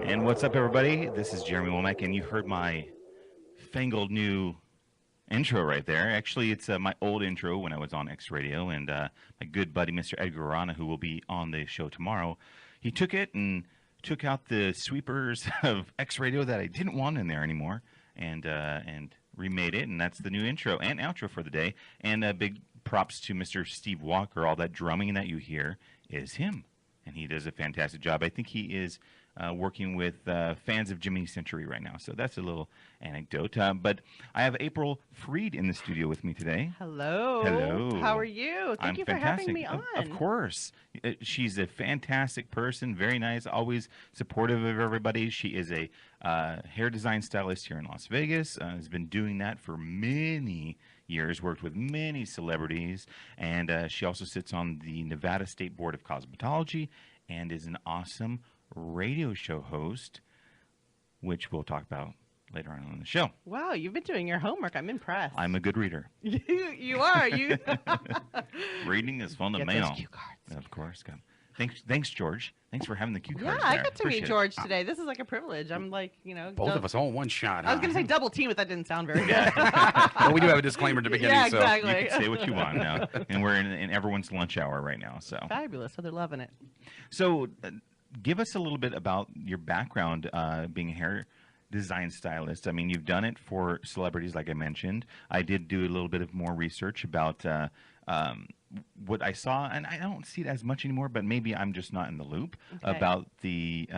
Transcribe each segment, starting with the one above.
And what's up, everybody? This is Jeremy Womack, and you heard my fangled new intro right there. Actually, it's my old intro when I was on X Radio, and my good buddy, Mr. Edgar Arana, who will be on the show tomorrow, he took it and took out the sweepers of X Radio that I didn't want in there anymore, and remade it, and that's the new intro and outro for the day. And big props to Mr. Steve Walker. All that drumming that you hear is him, and he does a fantastic job. I think he is working with fans of Jiminy Century right now. So that's a little anecdote. But I have April Freed in the studio with me today. Hello. Hello. How are you? Thank you for having me on. Of course. She's a fantastic person, very nice, always supportive of everybody. She is a hair design stylist here in Las Vegas, has been doing that for many years, worked with many celebrities, and she also sits on the Nevada State Board of Cosmetology and is an awesome radio show host, which we'll talk about later on the show. Wow, you've been doing your homework. I'm impressed. I'm a good reader. You are. You. Reading is fundamental. Get those cue cards. Of course. Thanks, George. Thanks for having the cue cards. Yeah, I there. got to Appreciate meet George today. This is like a privilege. I'm like, both of us all in one shot. I was going to say double team, but that didn't sound very good. Well, we do have a disclaimer at the beginning. Yeah, exactly. So you can say what you want now. And we're in everyone's lunch hour right now. So Fabulous. So they're loving it. So give us a little bit about your background being a hair design stylist. I mean, you've done it for celebrities, like I mentioned. I did do a little bit of more research about what I saw, and I don't see it as much anymore, but maybe I'm just not in the loop about the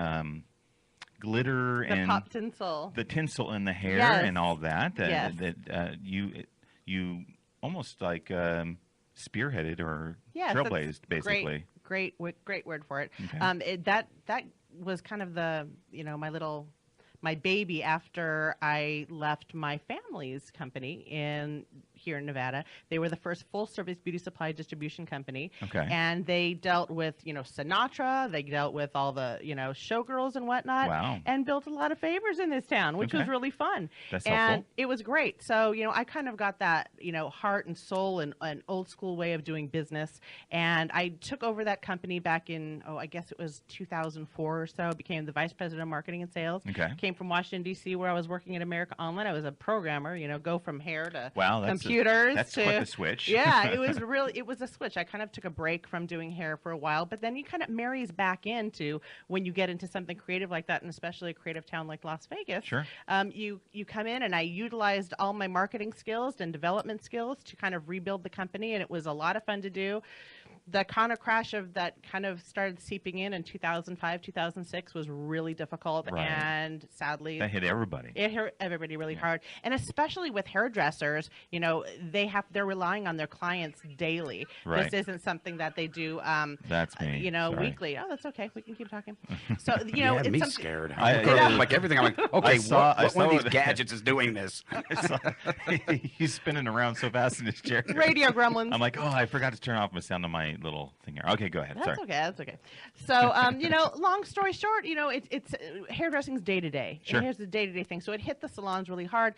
glitter and pop tinsel. The tinsel in the hair and all that. That you almost like spearheaded or trailblazed, basically. Great word for it. Okay. That was kind of the my baby after I left my family's company here in Nevada. They were the first full-service beauty supply distribution company. Okay. And they dealt with, Sinatra. They dealt with all the, showgirls and whatnot. Wow. And built a lot of favors in this town, which was really fun. That's and helpful. it was great. So, I kind of got that, heart and soul and an old school way of doing business. And I took over that company back in, I guess it was 2004 or so. Became the vice president of marketing and sales. Okay. Came from Washington, D.C., where I was working at America Online. I was a programmer, go from hair to computers. That's to, quite the switch. Yeah, it was a switch. I kind of took a break from doing hair for a while, but then you kind of marries back into when you get into something creative like that, and especially a creative town like Las Vegas. Sure. You come in, and I utilized all my marketing skills and development skills to kind of rebuild the company, and it was a lot of fun to do. The kind of crash of that kind of started seeping in 2005, 2006 was really difficult. Right. And sadly, That hit everybody. it hurt everybody really hard. And especially with hairdressers, they're relying on their clients daily. Right. This isn't something that they do, That's me. Sorry. weekly. Oh, that's okay. We can keep talking. So, Yeah, it's me something scared. Yeah. Like everything. I'm like, okay, I saw one of these the- gadgets is doing this. He's spinning around so fast in his chair. radio gremlins. I'm like, I forgot to turn off the sound of my little thing here. Okay, go ahead. That's Sorry. okay. That's okay. So, long story short, it's hairdressing's day to day. Sure. And here's the day to day thing. So it hit the salons really hard.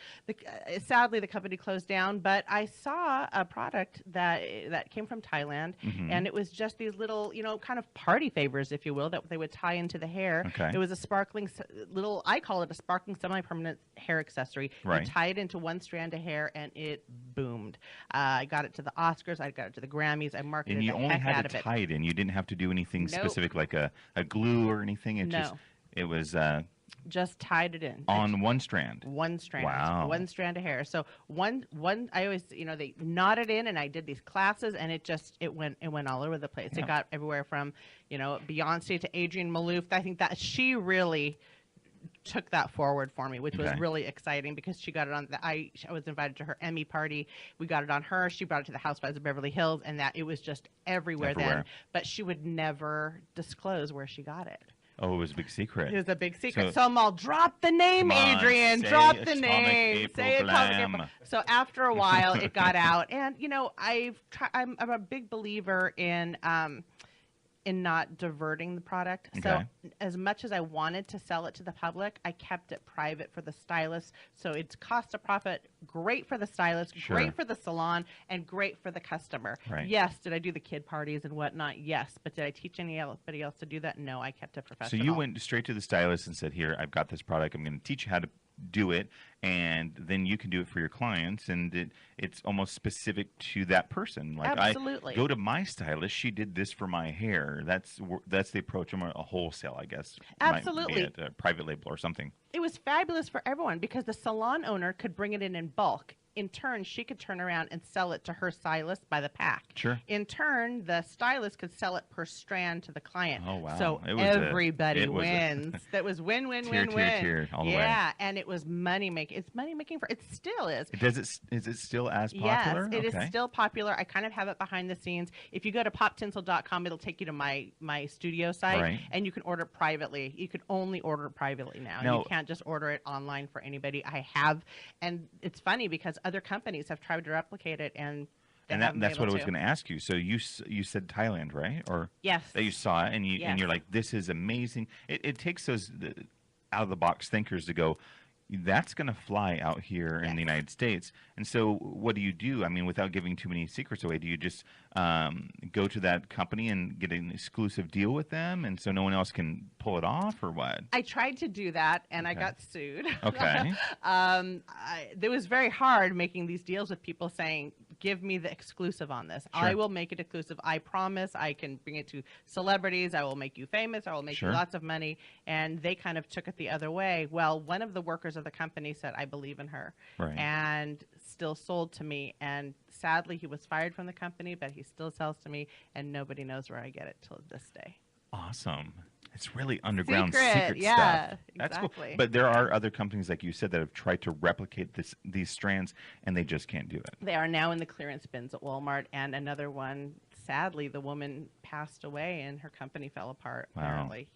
Sadly, the company closed down. But I saw a product that came from Thailand, and it was just these little, kind of party favors, if you will, that they would tie into the hair. Okay. It was a sparkling little. I call it a sparkling semi-permanent hair accessory. Right. You tie it into one strand of hair, and it boomed. I got it to the Oscars. I got it to the Grammys. I marketed And you the only heck out had of to it. tie it in. You didn't have to do anything Nope. specific like a glue or anything. It was Just tied it in. on one strand. One strand. Wow. One strand of hair. So one I always, they knotted in, and I did these classes, and it went all over the place. Yeah. It got everywhere from, Beyonce to Adrienne Maloof. I think that she really took that forward for me, which was really exciting because she got it on I was invited to her Emmy party. We got it on her. She brought it to the Housewives of Beverly Hills, and that it was just everywhere. Then. But she would never disclose where she got it. Oh, it was a big secret. It was a big secret. So I'll drop the name, Adrian. Drop the name. Say Atomic April. So after a while, it got out, and I'm a big believer in not diverting the product. Okay. So as much as I wanted to sell it to the public, I kept it private for the stylists. So it's cost a profit great for the stylist, Sure. great for the salon, and great for the customer. Right. Yes, did I do the kid parties and whatnot? Yes, but did I teach anybody else to do that? No, I kept it So professional. you went straight to the stylist and said, "Here, I've got this product. I'm going to teach you how to do it, and then you can do it for your clients." And it's almost specific to that person. Like Absolutely. I go to my stylist. She did this for my hair. That's the approach. I'm a wholesale, I guess. Absolutely. Might be a private label or something. It was fabulous for everyone because the salon owner could bring it in bulk. In turn, she could turn around and sell it to her stylist by the pack. Sure. In turn, the stylist could sell it per strand to the client. Oh, wow. So It was everybody it was a wins. That was win, win, tier, win, tier, win. tier, all the way. Yeah, and it was money making. It's money making for. It still is. Is it still as popular? Yes, it is Okay. still popular. I kind of have it behind the scenes. If you go to poptinsel.com, it'll take you to my studio site, Right. and you can order it privately. You can only order it privately now. Now- You can't just order it online for anybody. I have, and it's funny because other companies have tried to replicate it, and they And haven't been that's what I able was to. going to ask you. So you said Thailand, right? Or Yes. that you saw it and Yes. you're like, this is amazing. It takes those out of the box thinkers to go, that's going to fly out here in Yes. the United States. And so what do? I mean, without giving too many secrets away, do you just go to that company and get an exclusive deal with them, and so no one else can pull it off, or what? I tried to do that, and I Okay. got sued. Okay. It was very hard making these deals with people saying, give me the exclusive on this. Sure. I will make it exclusive. I promise I can bring it to celebrities. I will make you famous. I will make Sure. you lots of money. And they kind of took it the other way. Well, one of the workers of the company said, I believe in her. Right. And still sold to me. And sadly, he was fired from the company, but he still sells to me. And nobody knows where I get it till this day. Awesome. It's really underground Secret, yeah, stuff. That's exactly. cool. But there are other companies, like you said, that have tried to replicate these strands, and they just can't do it. They are now in the clearance bins at Walmart, and another one. Sadly, the woman passed away, and her company fell apart. Wow. Apparently,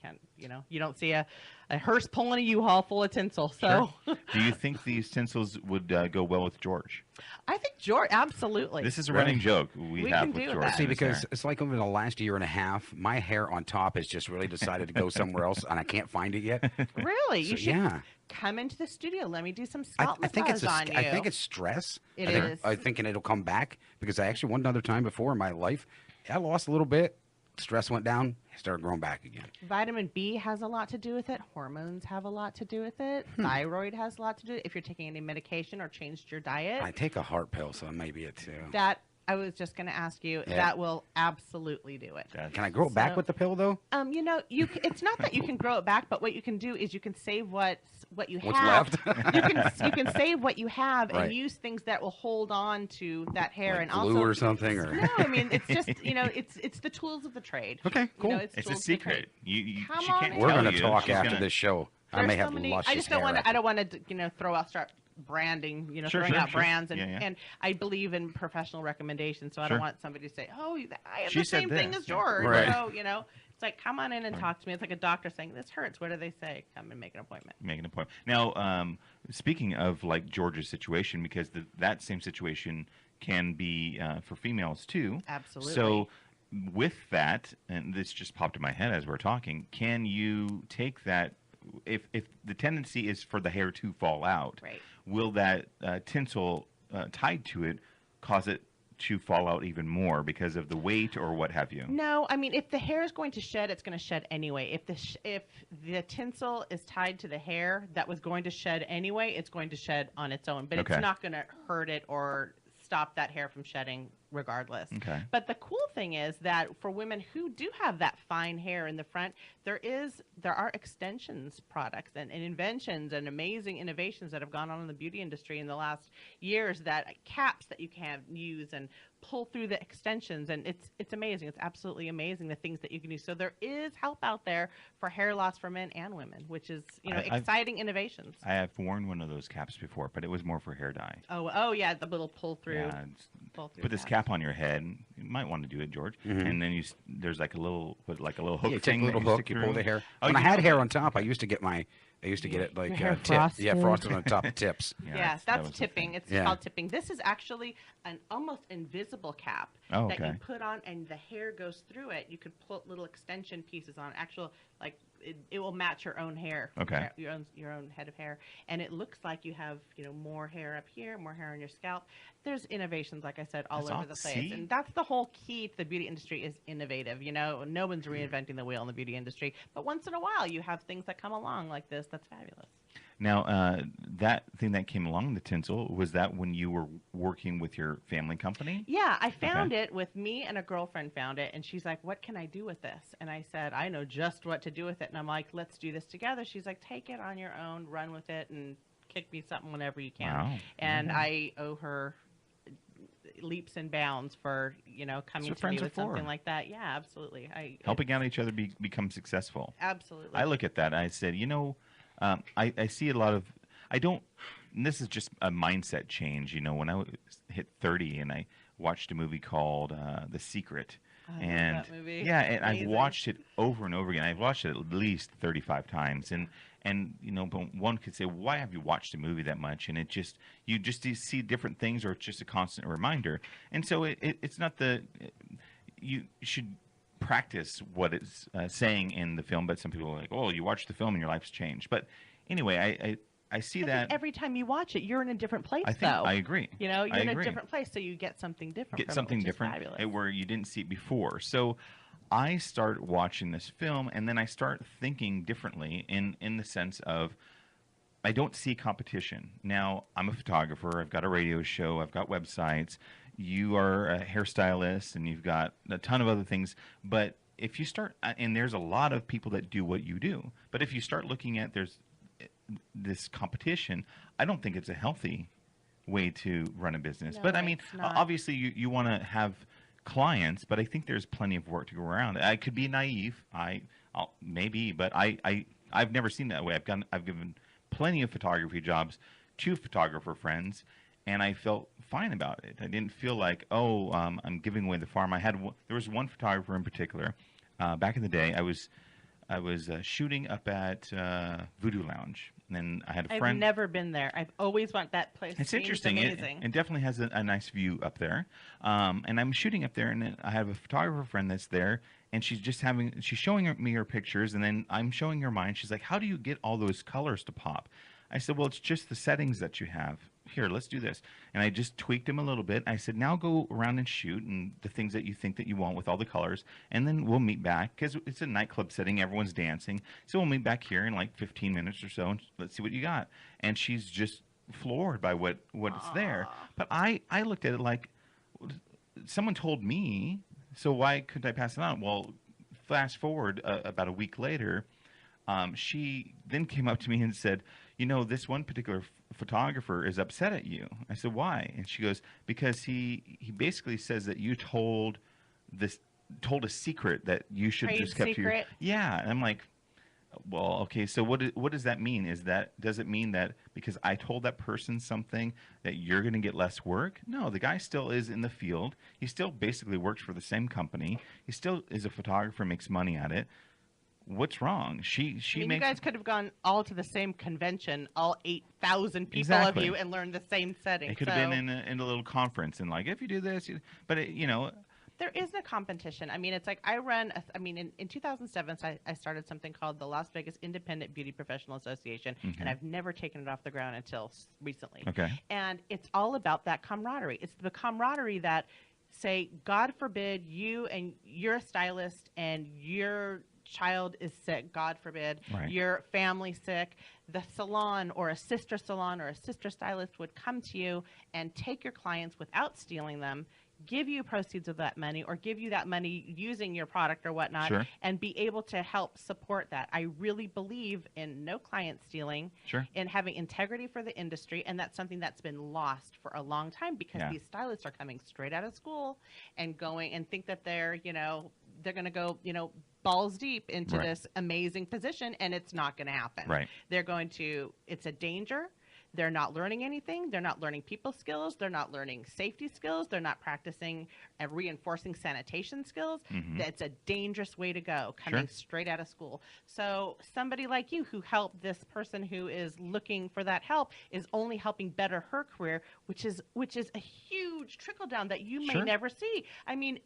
you don't see a hearse pulling a U-Haul full of tinsel. So, Sure. Do you think these tinsels would go well with George? I think George absolutely. This is a Really? running joke we We have can with do George. that. See, in this because hair. it's like over the last year and a half, my hair on top has just really decided to go somewhere else, and I can't find it yet. Really, So, you should yeah. come into the studio. Let me do some scalp I think it's massage on you. I think it's stress. It I'm is. thinking it'll come back because I actually one other time before in my life, I lost a little bit. Stress went down. It started growing back again. Vitamin B has a lot to do with it. Hormones have a lot to do with it. Thyroid has a lot to do with it. If you're taking any medication or changed your diet, I take a heart pill, so maybe it too. that I was just going to ask you. Yeah. That will absolutely do it. That's- Can I grow it back So- with the pill though? It's not that you can grow it back, but what you can do is you can save what you What's have. left? you can save what you have Right. and use things that will hold on to that hair Like and glue also or something, or no, I mean it's just it's the tools of the trade. Okay, cool. It's a tools of the secret. trade. She Come on can't in. we're tell gonna you. talk She's after gonna- this show. I There's may so have many- luscious I just don't hair want to. after. I don't want to start branding. Sure, throwing sure, out sure. brands and Yeah, yeah. and I believe in professional recommendations, so I Sure. don't want somebody to say, "Oh, I have She the said same thing this. as George." Right. So it's like, come on in and talk to me. It's like a doctor saying, "This hurts." What do they say? Come and make an appointment. Make an appointment. Now, speaking of like George's situation, because that same situation can be for females too. Absolutely. So with that, and this just popped in my head as we're talking, can you take that? If the tendency is for the hair to fall out, Right. will that tinsel tied to it cause it to fall out even more because of the weight or what have you? No, I mean, if the hair is going to shed, it's going to shed anyway. If the tinsel is tied to the hair that was going to shed anyway, it's going to shed on its own. But Okay. it's not going to hurt it or stop that hair from shedding regardless. Okay. But the cool thing is that for women who do have that fine hair in the front, there are extensions products and inventions and amazing innovations that have gone on in the beauty industry in the last years, that caps that you can use and pull through the extensions, and it's amazing. It's absolutely amazing the things that you can use. So there is help out there for hair loss for men and women, which is I've- exciting innovations. I have worn one of those caps before, but it was more for hair dye. Oh yeah, the little pull through. Yeah, Pull through put this cap on your head. You might want to do it, George. And then there's like a little hook Yeah, you take thing. a little that you hook, stick you pull through. the hair. Oh, When I you had know- hair on top, I used to get it like hair tipped. Yeah, frosted. frosted on the top tips. Yeah, that that's was the tipping. thing. It's Yeah. called tipping. This is actually an almost invisible cap that you Okay. put on, and the hair goes through it. You could put little extension pieces on. Actual, like it will match your own hair. Okay. Your own head of hair, and it looks like you have more hair up here, more hair on your scalp. There's innovations, like I said, all That's over awesome. the place, See? and that's the whole key to the beauty industry is innovative. No one's reinventing the wheel in the beauty industry, but once in a while you have things that come along like this. That's fabulous. Now, that thing that came along, the tinsel, was that when you were working with your family company? Yeah, I found it with me and a girlfriend found it, and she's like, "What can I do with this?" And I said, "I know just what to do with it." And I'm like, "Let's do this together." She's like, "Take it on your own, run with it, and kick me something whenever you can." Wow. And Okay. I owe her leaps and bounds for coming what to me friends are with something for. like that. Yeah, absolutely. Helping out each other become successful. Absolutely. I look at that. I said, I see a lot of. I don't. And this is just a mindset change. When I hit 30 and I watched a movie called The Secret, I love and that movie. yeah, and I've Amazing. watched it over and over again. I've watched it at least 35 times, and but one could say, why have you watched a movie that much? And you just see different things, or it's just a constant reminder. And so it's not you should practice what it's saying in the film, but some people are like, oh, you watch the film and your life's changed. But anyway, I see I that. think every time you watch it, you're in a different place, I think though. I agree. You're I in a agree. different place, so you get something different. Get from something it, which different is fabulous. where you didn't see it before. So I start watching this film, and then I start thinking differently in the sense of I don't see competition. Now, I'm a photographer. I've got a radio show. I've got websites. You are a hairstylist, and you've got a ton of other things. But if you start, and there's a lot of people that do what you do, but if you start looking at there's this competition, I don't think it's a healthy way to run a business. No, But I mean, it's not. obviously, you want to have clients, but I think there's plenty of work to go around. I could be naive. I'll maybe, but I've never seen that way. I've given plenty of photography jobs to photographer friends, and I felt fine about it. I didn't feel like, I'm giving away the farm. There was one photographer in particular. Back in the day, I was shooting up at Voodoo Lounge, and I had a friend. I've never been there. I've always wanted that place. It's seems interesting. Amazing. It definitely has a nice view up there. And I'm shooting up there, and then I have a photographer friend that's there, and she's showing me her pictures, and then I'm showing her mine. She's like, "How do you get all those colors to pop?" I said, "Well, it's just the settings that you have. Here, let's do this." And I just tweaked them a little bit. I said, "Now go around and shoot and the things that you think that you want with all the colors, and then we'll meet back because it's a nightclub setting. Everyone's dancing, so we'll meet back here in like 15 minutes or so, and let's see what you got." And she's just floored by what's there. But I looked at it like someone told me, so why couldn't I pass it on? Well, fast forward about a week later, she then came up to me and said, this one particular photographer is upset at you. I said, why? And she goes, because he basically says that you told a secret that you should Trade just kept to your. secret? Yeah. And I'm like, well, okay, so what does that mean? Does it mean that because I told that person something that you're going to get less work? No, the guy still is in the field. He still basically works for the same company. He still is a photographer, makes money at it. What's wrong? She You makes. guys could have gone all to the same convention, all 8,000 people Exactly. of you, and learned the same setting. It could have been in a little conference and like, if you do this, but There is no competition. I mean, it's like in 2007, I started something called the Las Vegas Independent Beauty Professional Association, and I've never taken it off the ground until recently. Okay. And it's all about that camaraderie. It's the camaraderie that, say, God forbid you're a stylist and your child is sick, God forbid, Right. your family sick, the salon or a sister stylist would come to you and take your clients without stealing them, give you proceeds of that money or give you that money using your product or whatnot, Sure. and be able to help support that. I really believe in no client stealing, Sure. in having integrity for the industry, and that's something that's been lost for a long time because Yeah. these stylists are coming straight out of school and going and think that they're going to go, balls deep into Right. this amazing position, and it's not going to happen. Right. It's a danger. They're not learning anything. They're not learning people skills. They're not learning safety skills. They're not practicing and reinforcing sanitation skills. That's a dangerous way to go, coming straight out of school. So somebody like you who helped this person who is looking for that help is only helping better her career, which is a huge trickle down that you may Sure. never see. I mean,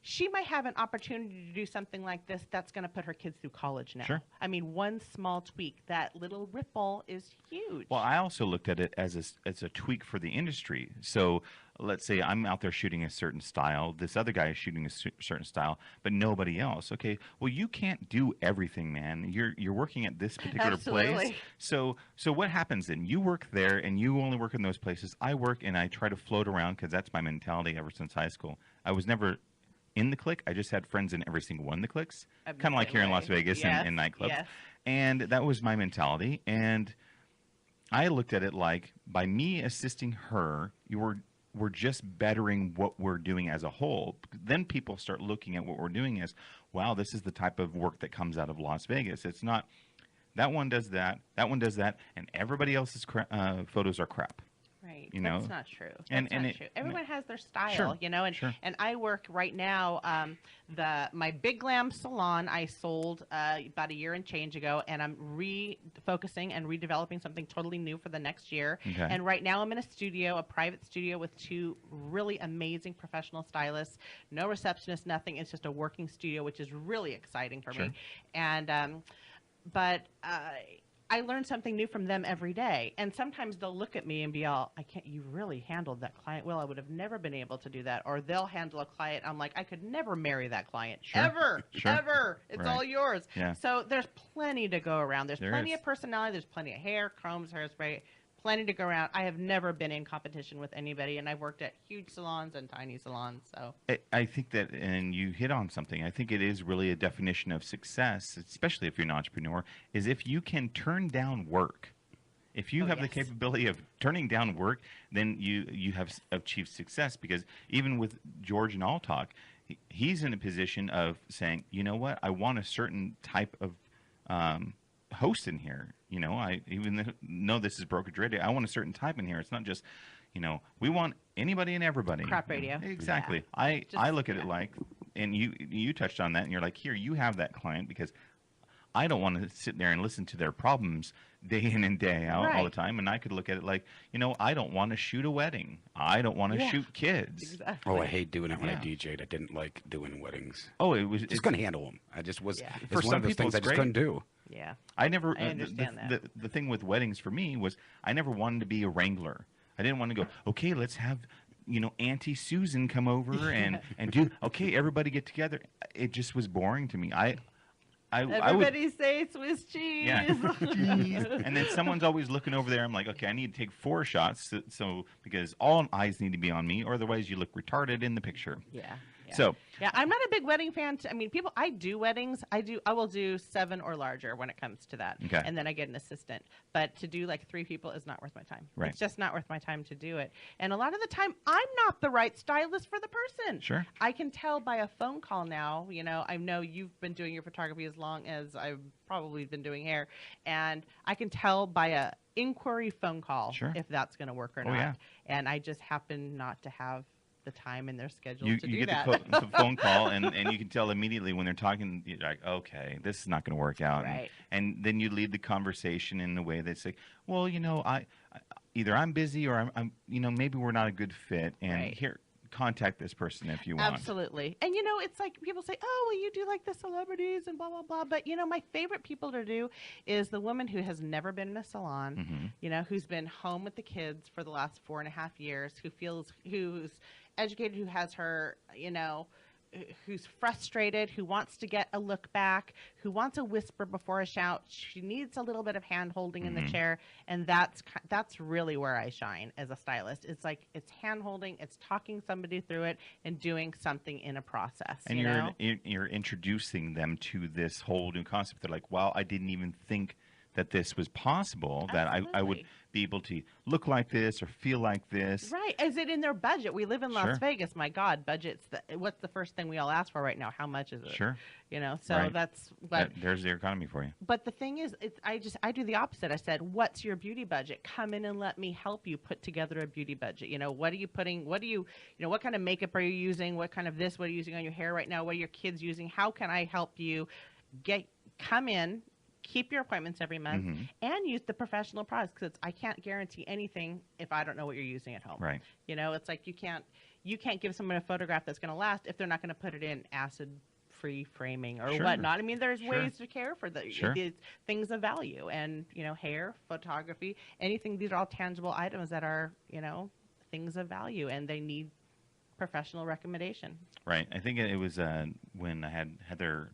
she might have an opportunity to do something like this that's going to put her kids through college now. Sure. I mean, one small tweak, that little ripple is huge. Well, I also looked at it as a tweak for the industry. So let's say I'm out there shooting a certain style, this other guy is shooting a certain style, but nobody else. Okay, well, you can't do everything, man. You're working at this particular place. Absolutely. So what happens then? You work there, and you only work in those places. I work, and I try to float around because that's my mentality ever since high school. I was never in the clique. I just had friends in every single one of the cliques, I'm the kind of like same here in way. Las Vegas Yes, in nightclubs. yes. And that was my mentality. And I looked at it like, by me assisting her, we're just bettering what we're doing as a whole. Then people start looking at what we're doing as, wow, this is the type of work that comes out of Las Vegas. It's not that one does that one does that, and everybody else's photos are crap. Right. You know? That's not true. That's And not true. Everyone has their style, Sure, you know, and, sure. and I work right now, my Big Glam salon I sold about a year and change ago, and I'm refocusing and redeveloping something totally new for the next year. Okay. And right now I'm in a studio, a private studio with 2 really amazing professional stylists, no receptionist, nothing. It's just a working studio, which is really exciting for Sure. me. And, but I learn something new from them every day. And sometimes they'll look at me and be all, you really handled that client well. I would have never been able to do that. Or they'll handle a client. I'm like, I could never marry that client. Sure. Ever. Sure. Ever. It's Right. all yours. Yeah. So there's plenty to go around. There's There plenty is. of personality. There's plenty of hair, combs, hairspray. Plenty to go around. I have never been in competition with anybody, and I've worked at huge salons and tiny salons. So I think that, and you hit on something, I think it is really a definition of success, especially if you're an entrepreneur, is if you can turn down work. If you Oh, have the yes. capability of turning down work, then you have achieved success. Because even with George and All Talk, he's in a position of saying, you know what, I want a certain type of host in here. You know, I even though this is brokerage radio, I want a certain type in here. It's not just, you know, we want anybody and everybody. Crap radio. Exactly. Yeah. I look at yeah. it like, and you touched on that, and you're like, here, you have that client, because I don't want to sit there and listen to their problems day in and day out all the Right. time. And I could look at it like, you know, I don't want to shoot a wedding. I don't want to Yeah. shoot kids. Exactly. Oh, I hate doing it when I Yeah. DJ'd. I didn't like doing weddings. Oh, it was Just it's- couldn't handle them. I just was. Yeah. It's For one some of those people, things I it's just great. couldn't do. Yeah. I never. I understand that. The thing with weddings for me was I never wanted to be a wrangler. I didn't want to go, okay, let's have, you know, Auntie Susan come over and do, okay, everybody get together. It just was boring to me. I would, Everybody say Swiss cheese. yeah. And then someone's always looking over there. I'm like, okay, I need to take 4 shots, so because all eyes need to be on me, or otherwise you look retarded in the picture. Yeah. Yeah. So Yeah, I'm not a big wedding fan. I mean, I do weddings. I will do 7 or larger when it comes to that. Okay. And then I get an assistant. But to do like 3 people is not worth my time. Right. It's just not worth my time to do it. And a lot of the time, I'm not the right stylist for the person. Sure. I can tell by a phone call now. You know, I know you've been doing your photography as long as I've probably been doing hair. And I can tell by a inquiry phone call Sure. if that's going to work or Oh, not. yeah. And I just happen not to have the time in their schedule you to do get that. the phone call, and you can tell immediately when they're talking, you're like, okay, this is not going to work out. Right. And then you lead the conversation in a way that's like, well, you know, either I'm busy or I'm you know, maybe we're not a good fit, and Right. here, contact this person if you want. Absolutely. And you know, it's like people say, oh, well, you do like the celebrities and blah, blah, blah. But you know, my favorite people to do is the woman who has never been in a salon, Mhm. you know, who's been home with the kids for the last 4.5 years, who's educated, who has her, you know, who's frustrated, who wants to get a look back, who wants a whisper before a shout. She needs a little bit of hand holding in the Mhm. chair, and that's really where I shine as a stylist. It's like it's hand holding, it's talking somebody through it, and doing something in a process. And you know? you're introducing them to this whole new concept. They're like, wow, I didn't even think that this was possible, that I would Absolutely. be able to look like this or feel like this. Right. Is it in their budget? We live in Las Sure. Vegas. My God, budget's what's the first thing we all ask for right now? How much is it? Sure. You know, so Right. that's but There's the economy for you. but the thing is, I do the opposite. I said, what's your beauty budget? Come in and let me help you put together a beauty budget. You know, what are you putting, what kind of makeup are you using? What kind of this, what are you using on your hair right now? What are your kids using? How can I help you come in, keep your appointments every month, Mhm. and use the professional products, because I can't guarantee anything if I don't know what you're using at home. Right. You know, it's like you can't give someone a photograph that's going to last if they're not going to put it in acid-free framing or Sure. whatnot. I mean, there's Sure. ways to care for Sure. these things of value, and hair, photography, anything. These are all tangible items that are things of value, and they need professional recommendation. Right. I think it was when I had Heather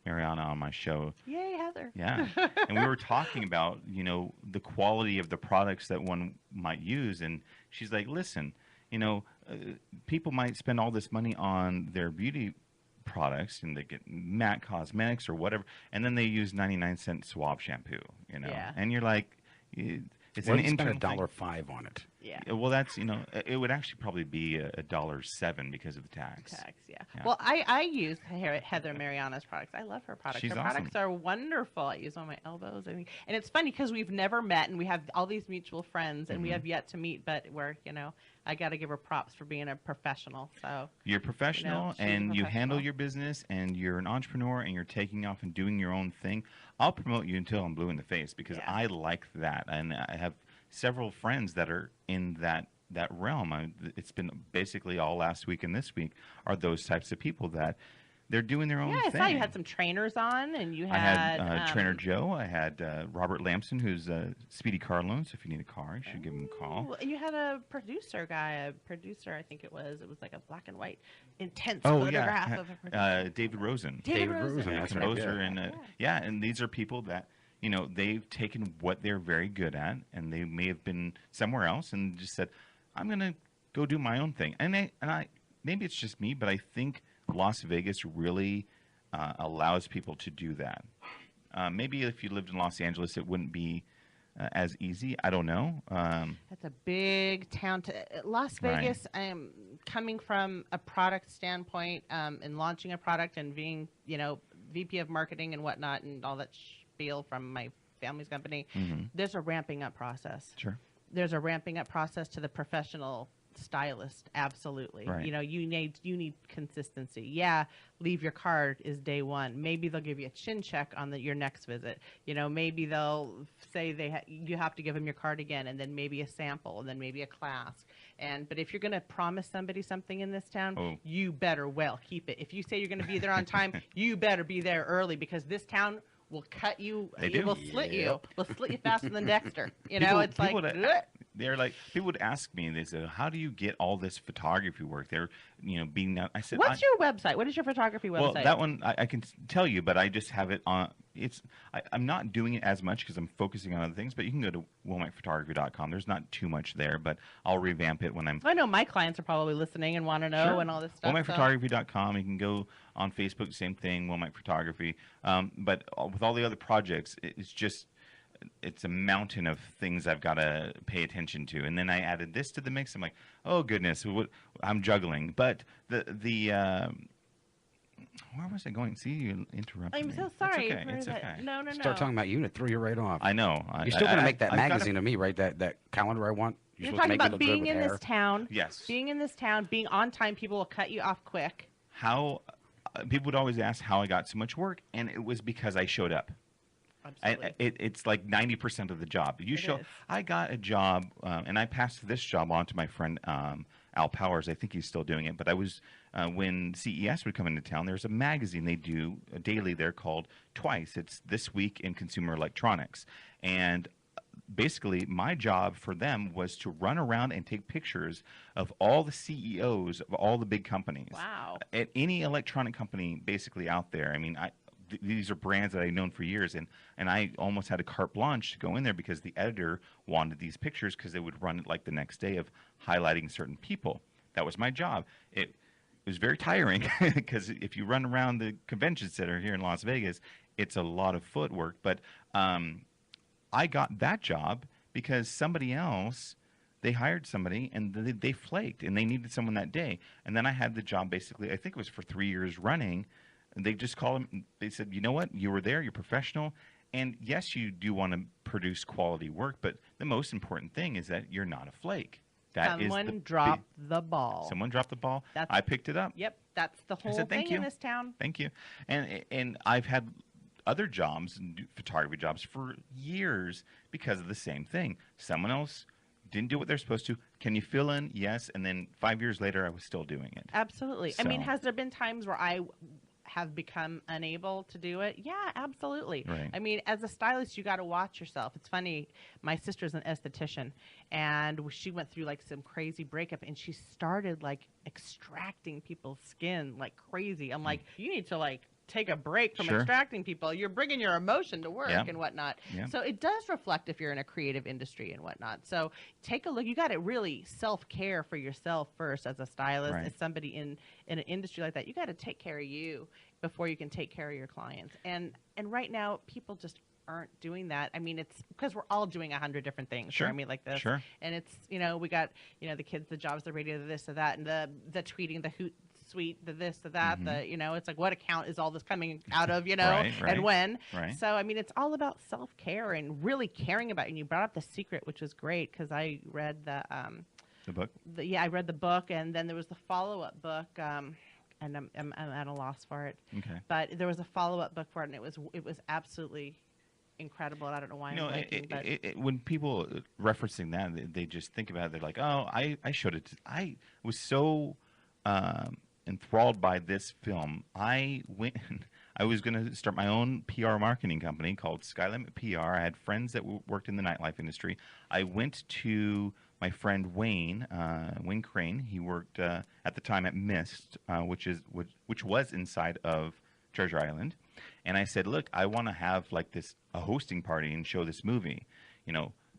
Mariana on my show. Yay, Heather. Yeah. And we were talking about, the quality of the products that one might use. And she's like, listen, people might spend all this money on their beauty products and they get MAC Cosmetics or whatever. And then they use 99-cent swab shampoo, Yeah. And you're like, it's Well, an you spend internal thing. $1.05 on it. Yeah. Well, that's it would actually probably be $1.07 because of the tax. Yeah. Yeah. Well, I use Heather Mariana's products. I love her products. She's her awesome. products are wonderful. I use them on my elbows. I mean, and it's funny because we've never met, and we have all these mutual friends, and we have yet to meet. But I got to give her props for being a professional. So You're professional, she's a and you handle professional. your business, and you're an entrepreneur, and you're taking off and doing your own thing. I'll promote you until I'm blue in the face because Yeah. I like that, and I have several friends that are in that realm. It's been basically all last week and this week are those types of people that they're doing their own yeah, I thing. saw you had some trainers on, and you I had had Trainer Joe. I had Robert Lamson, who's Speedy Car Loans. If you need a car, you should give him a call. Ooh, and you had a producer guy. I think it was like a black and white, intense Oh photograph yeah, of a producer. David Rosen. David Rosen, Rosen. that's right, Composer, yeah. and and these are people that they've taken what they're very good at, and they may have been somewhere else and just said, "I'm gonna go do my own thing." And I maybe it's just me, but I think Las Vegas really allows people to do that. Maybe if you lived in Los Angeles, it wouldn't be as easy. I don't know. That's a big town. Las Right. Vegas, coming from a product standpoint, and launching a product and being, VP of marketing and whatnot and all that spiel from my family's company, there's a ramping up process. Sure. There's a ramping up process to the professional stylist. Absolutely. Right. You need consistency. Yeah, leave your card is day one. Maybe they'll give you a chin check on your next visit. Maybe they'll say you have to give them your card again, and then maybe a sample, and then maybe a class. But if you're going to promise somebody something in this town, you better well keep it. If you say you're going to be there on time, you better be there early, because this town will cut you. They It do. will slit you. Yep. Will split you faster than Dexter. People- It's like people that- "Ugh." They're like, people would ask me, they said, "How do you get all this photography work?" They're being I said, What's your website? What is your photography website? Well, that one I can tell you, but I just have it on. I'm not doing it as much because I'm focusing on other things. But you can go to womackphotography.com. There's not too much there, but I'll revamp it when I'm. I know my clients are probably listening and want to know Sure. and all this stuff. so- Womackphotography.com. You can go on Facebook, same thing, Womack Photography. But with all the other projects, it's a mountain of things I've got to pay attention to. And then I added this to the mix. I'm like, oh goodness, I'm juggling. But where was I going? See, you interrupted I'm me. so It's sorry. okay. for It's that. okay. No. Start talking about you, and it threw you right off. I know. You're still going to make that I've gotta- magazine of me, right? That calendar I want. You're supposed to talking make me about look good being with in hair. this town. Yes. Being in this town, being on time, people will cut you off quick. How people would always ask how I got so much work, and it was because I showed up. Absolutely. It's like 90% of the job. It is. I got a job, and I passed this job on to my friend Al Powers. I think he's still doing it. But I was when CES would come into town. There's a magazine they do daily there called Twice. It's This Week in Consumer Electronics, and basically my job for them was to run around and take pictures of all the CEOs of all the big companies. Wow. At any electronic company basically out there. I mean, these are brands that I've known for years, and I almost had a carte blanche to go in there because the editor wanted these pictures because they would run it like the next day of highlighting certain people. That was my job. It was very tiring because if you run around the convention center here in Las Vegas, it's a lot of footwork. But I got that job because somebody else, they hired somebody and they flaked and they needed someone that day. And then I had the job basically, I think it was for 3 years running. And they just called him. They said, "You know what? You were there. You're professional, and yes, you do want to produce quality work. But the most important thing is that you're not a flake. That is Someone dropped the ball. Someone dropped the ball. That's- I picked it up. Yep, that's the whole said, thing "Thank in you." this town. Thank you. And I've had other jobs and photography jobs for years because of the same thing. Someone else didn't do what they're supposed to. Can you fill in? Yes. And then 5 years later, I was still doing it. Absolutely. I mean, So- has there been times where I have become unable to do it? Yeah, absolutely. Right. I mean, as a stylist, you got to watch yourself. It's funny. My sister's an esthetician, and she went through like some crazy breakup, and she started like extracting people's skin like crazy. I'm like, you need to like take a break from Sure. extracting people. You're bringing your emotion to work Yeah. and whatnot. Yeah. So it does reflect if you're in a creative industry and whatnot. So take a look. You got to really self-care for yourself first as a stylist, Right. as somebody in an industry like that. You got to take care of you before you can take care of your clients. And right now, people just aren't doing that. I mean, it's because we're all doing 100 different things. Sure. I mean, like this. Sure. And it's, we got, the kids, the jobs, the radio, the this, the that, and the tweeting, the hoot suite, the this, the that, it's like, what account is all this coming out of, Right, right, and when. right. So, I mean, it's all about self-care and really caring about it. And you brought up The Secret, which was great because I read The book? I read the book, and then there was the follow-up book, and I'm at a loss for it. Okay. But there was a follow-up book for it, and it was absolutely incredible. I don't know why I'm blanking, but when people referencing that, they just think about it. They're like, oh, I showed it. I was so enthralled by this film. I was going to start my own PR marketing company called Skylimit PR. I had friends that worked in the nightlife industry. I went to my friend Wayne Crane. He worked at the time at Mist, which was inside of Treasure Island. And I said, look, I want to have like a hosting party and show this movie.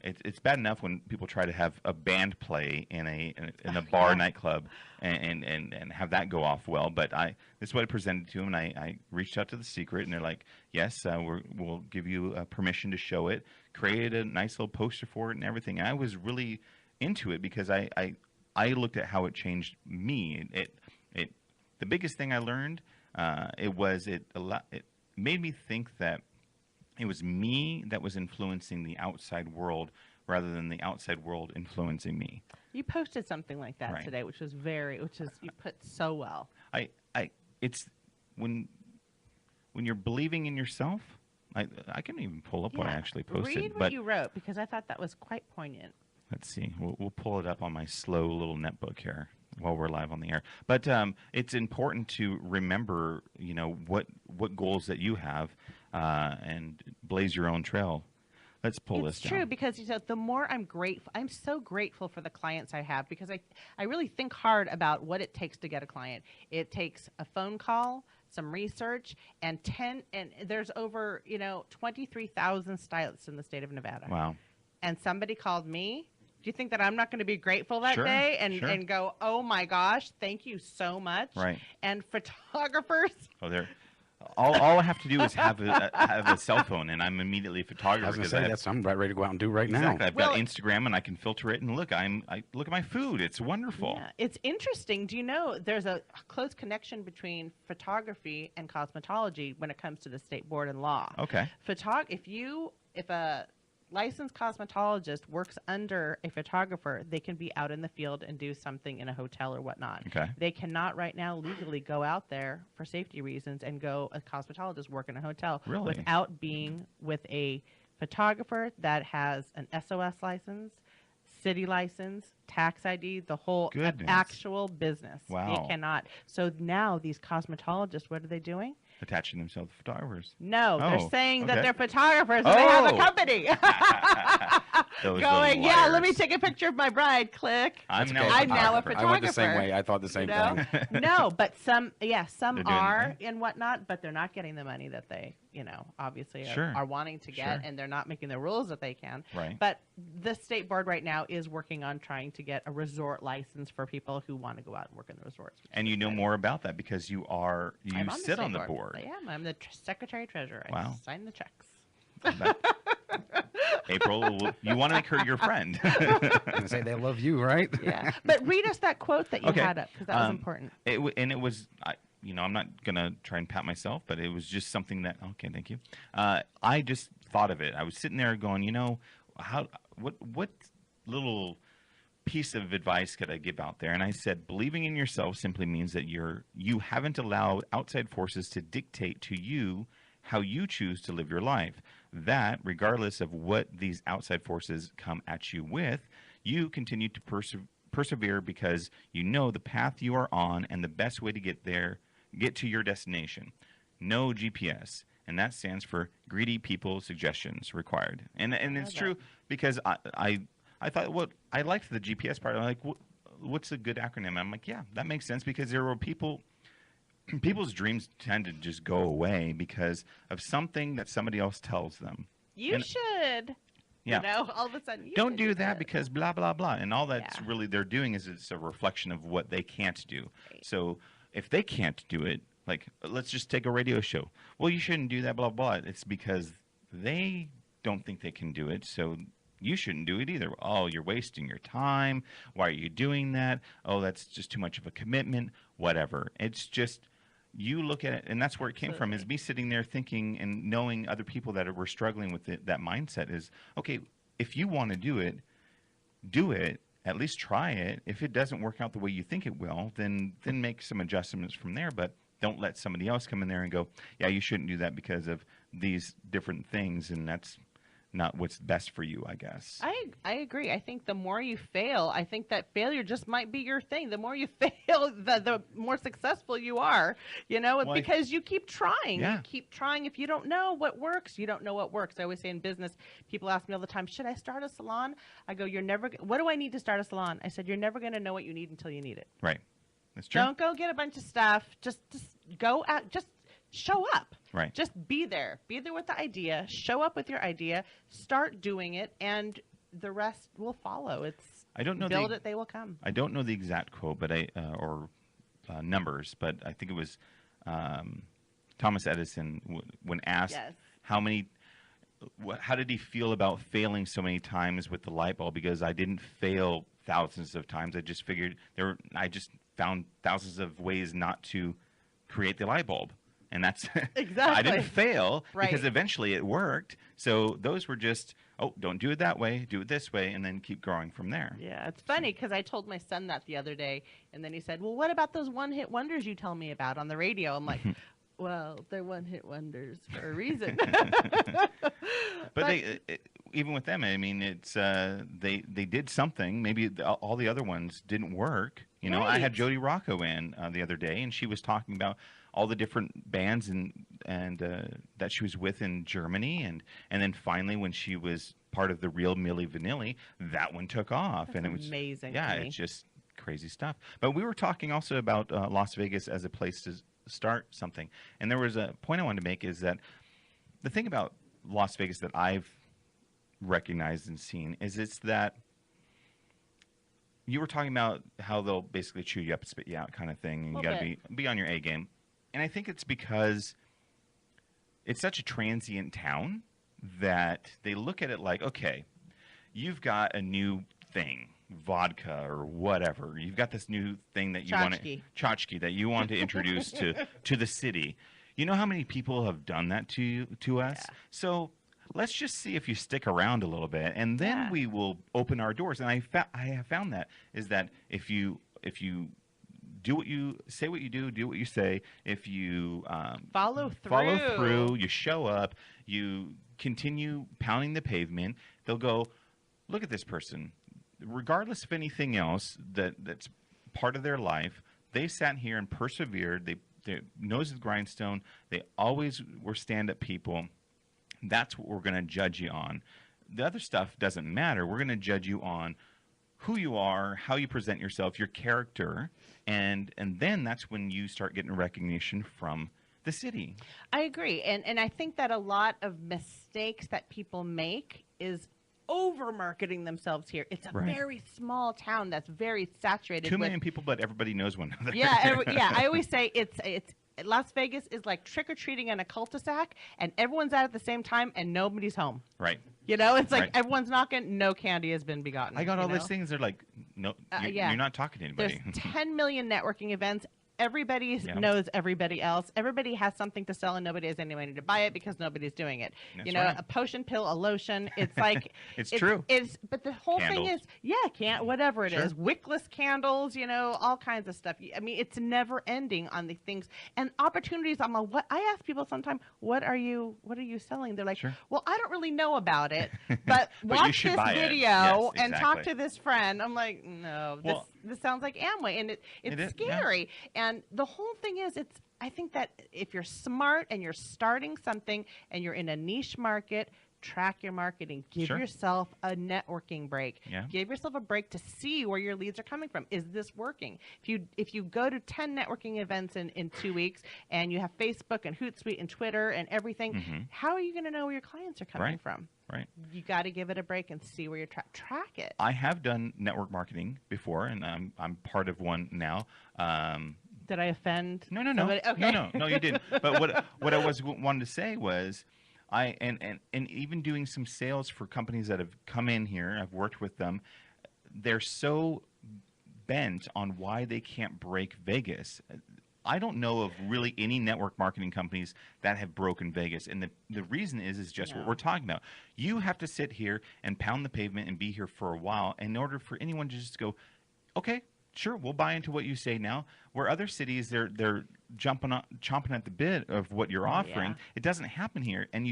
It's bad enough when people try to have a band play in a bar nightclub and have that go off well. But this is what I presented to them, and I reached out to The Secret, and they're like, yes, we'll give you permission to show it. Created a nice little poster for it and everything. And I was really into it because I looked at how it changed me. The biggest thing I learned it made me think that it was me that was influencing the outside world rather than the outside world influencing me. you posted something like that Right. today, which is you put so well. It's when you're believing in yourself. I can even pull up what I actually posted. Read what but you wrote, because I thought that was quite poignant. let's see. We'll pull it up on my slow little netbook here while we're live on the air. But it's important to remember, what goals that you have, and blaze your own trail. Let's pull this It's down. true, because the more I'm grateful, I'm so grateful for the clients I have, because I really think hard about what it takes to get a client. It takes a phone call, some research, and there's over 23,000 stylists in the state of Nevada. Wow. And somebody called me. Do you think that I'm not going to be grateful that Sure, day and sure. and go, oh my gosh, thank you so much? Right. And photographers. Oh, there. All I have to do is have a cell phone, and I'm immediately a photographer. I was going to because say, that's something I'm ready to go out and do right exactly. now. I've Well, got Instagram, and I can filter it, and look, I look at my food. It's wonderful. Yeah, it's interesting. Do you know there's a close connection between photography and cosmetology when it comes to the state board and law? Okay. If a licensed cosmetologist works under a photographer, they can be out in the field and do something in a hotel or whatnot. Okay. They cannot right now legally go out there for safety reasons and go a cosmetologist work in a hotel Really? without being with a photographer that has an SOS license, city license, tax ID, the whole Goodness. actual business. Wow. They cannot. So now these cosmetologists, what are they doing? Attaching themselves to photographers. No, they're Oh, saying that okay. they're photographers and they have a Oh. company. Those Going, little yeah, let me liars. take a picture of my bride. Click. I'm That's now. okay. I'm now a I went the same photographer. way. I thought the same thing. No, but some They're doing are it. and whatnot, but they're not getting the money that they, obviously Sure. are wanting to get, Sure. and they're not making the rules that they can. Right. But the state board right now is working on trying to get a resort license for people who want to go out and work in the resorts. which And is you know exciting. more about that because you I'm on sit on state the board. I am. I'm the secretary treasurer. I Wow. sign the checks. April, you want to make her your friend. I'm going to say they love you, right? Yeah. But read us that quote that you Okay. had up, because that was important. It was, I'm not gonna try and pat myself, but it was just something that. Okay, thank you. I just thought of it. I was sitting there going, what little piece of advice could I give out there? And I said, believing in yourself simply means that you haven't allowed outside forces to dictate to you how you choose to live your life. That, regardless of what these outside forces come at you with, you continue to persevere because you know the path you are on and the best way to get to your destination. No GPS. And that stands for greedy people suggestions required. And it's true because I thought, well, I liked the GPS part. I'm like, what's a good acronym? I'm like, yeah, that makes sense because there were people's dreams tend to just go away because of something that somebody else tells them. You should. Yeah. You know, all of a sudden, don't do that because blah, blah, blah. And all that's really they're doing is it's a reflection of what they can't do. Right. So if they can't do it, like, let's just take a radio show. Well, you shouldn't do that, blah, blah. It's because they don't think they can do it. So you shouldn't do it either. Oh, you're wasting your time. Why are you doing that? Oh, that's just too much of a commitment. Whatever. It's just, you look at it, and that's where it came from, is me sitting there thinking and knowing other people that were struggling with that mindset is, okay, if you want to do it, at least try it. If it doesn't work out the way you think it will, then make some adjustments from there. But don't let somebody else come in there and go, yeah, you shouldn't do that because of these different things, and that's not what's best for you, I guess. I agree. I think the more you fail, I think that failure just might be your thing. The more you fail, the more successful you are. You know, well, because you keep trying. Yeah. You keep trying. If you don't know what works, you don't know what works. I always say in business, people ask me all the time, should I start a salon? I go, what do I need to start a salon? I said, you're never going to know what you need until you need it. Right. That's true. Don't go get a bunch of stuff. Just go out. Just show up. Right. Just be there. Be there with the idea. Show up with your idea. Start doing it, and the rest will follow. I don't know. Build it, they will come. I don't know the exact quote, but numbers, but I think it was Thomas Edison when asked how did he feel about failing so many times with the light bulb? Because I didn't fail thousands of times. I just figured I just found thousands of ways not to create the light bulb. And that's exactly. I didn't fail because eventually it worked. So those were just, don't do it that way, do it this way, and then keep growing from there. Yeah, it's funny because I told my son that the other day, and then he said, well, what about those one-hit wonders you tell me about on the radio? I'm like, well, they're one-hit wonders for a reason. But even with them, I mean, it's they did something. Maybe all the other ones didn't work. You know, I had Jody Rocco in the other day, and she was talking about all the different bands and that she was with in Germany, and then finally when she was part of the real Milli Vanilli, that one took off. That's and it was amazing. Yeah, it's just crazy stuff. But we were talking also about Las Vegas as a place to start something, and there was a point I wanted to make is that the thing about Las Vegas that I've recognized and seen is it's that you were talking about how they'll basically chew you up, spit you out kind of thing, and you got to be on your A game. And I think it's because it's such a transient town that they look at it like, okay, you've got a new thing, vodka or whatever. You've got this new thing that you want tchotchke that you want to introduce to the city. You know how many people have done that to us? Yeah. So let's just see if you stick around a little bit, and then we will open our doors. And I have found that is that if you do what you say, what you do what you say. If you follow through, you show up, you continue pounding the pavement. They'll go, look at this person. Regardless of anything else that's part of their life, they sat here and persevered. They nose to the grindstone. They always were stand-up people. That's what we're going to judge you on. The other stuff doesn't matter. We're going to judge you on who you are, how you present yourself, your character, and then that's when you start getting recognition from the city. I agree. And I think that a lot of mistakes that people make is over marketing themselves here. It's a very small town that's very saturated. 2 million people, but everybody knows one another. Yeah, I always say it's Las Vegas is like trick-or-treating in a cul-de-sac, and everyone's out at the same time, and nobody's home. Right. You know, it's like everyone's knocking, no candy has been begotten. I got all these things. They're like, no, you're not talking to anybody. There's 10 million networking events everybody Yeah. knows everybody else. Everybody has something to sell, and nobody has any money to buy it because nobody's doing it. That's You know, right. a potion pill, a lotion. It's like It's true. But the whole thing Candles. is, yeah, can't whatever it Sure. is, wickless candles. You know, all kinds of stuff. I mean, it's never ending on the things and opportunities. I'm a, what I ask people sometimes, what are you selling? They're like, Sure. well, I don't really know about it, but you watch should this buy it. video Yes, and talk exactly. to this friend. I'm like, no, Well, this sounds like Amway, and it's It is, yeah. scary. And the whole thing is, I think that if you're smart and you're starting something and you're in a niche market, track your marketing. Give Sure. yourself a networking break. Yeah. Give yourself a break to see where your leads are coming from. Is this working? If you go to 10 networking events in 2 weeks and you have Facebook and Hootsuite and Twitter and everything, Mhm. how are you going to know where your clients are coming Right. from? Right. You got to give it a break and see where you're track it. I have done network marketing before, and I'm part of one now. Did I offend? No, no, no, somebody? Okay. no, you didn't. But what I wanted to say was, and even doing some sales for companies that have come in here, I've worked with them. They're so bent on why they can't break Vegas. I don't know of really any network marketing companies that have broken Vegas, and the reason is just what No. we're talking about. You have to sit here and pound the pavement and be here for a while in order for anyone to just go, okay, sure, we'll buy into what you say now. Where other cities, they're chomping at the bit of what you're offering. Yeah. It doesn't happen here. And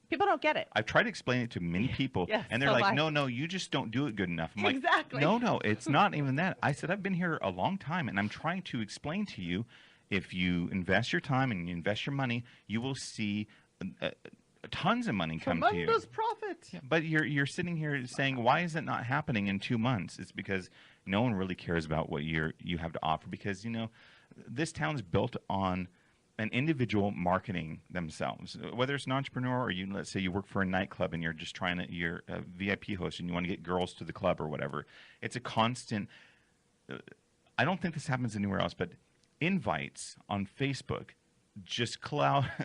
People don't get it. I've tried to explain it to many people, Yes, and they're so like, have I. no, you just don't do it good enough. I'm like, Exactly. no, it's not even that. I said, I've been here a long time, and I'm trying to explain to you, if you invest your time and you invest your money, you will see tons of money come to you. Tremendous profit. But you're sitting here saying, why is it not happening in 2 months? It's because no one really cares about what you have to offer, because, you know, this town's built on an individual marketing themselves. Whether it's an entrepreneur or let's say you work for a nightclub and you're a VIP host and you want to get girls to the club or whatever. It's a constant. I don't think this happens anywhere else, but invites on Facebook just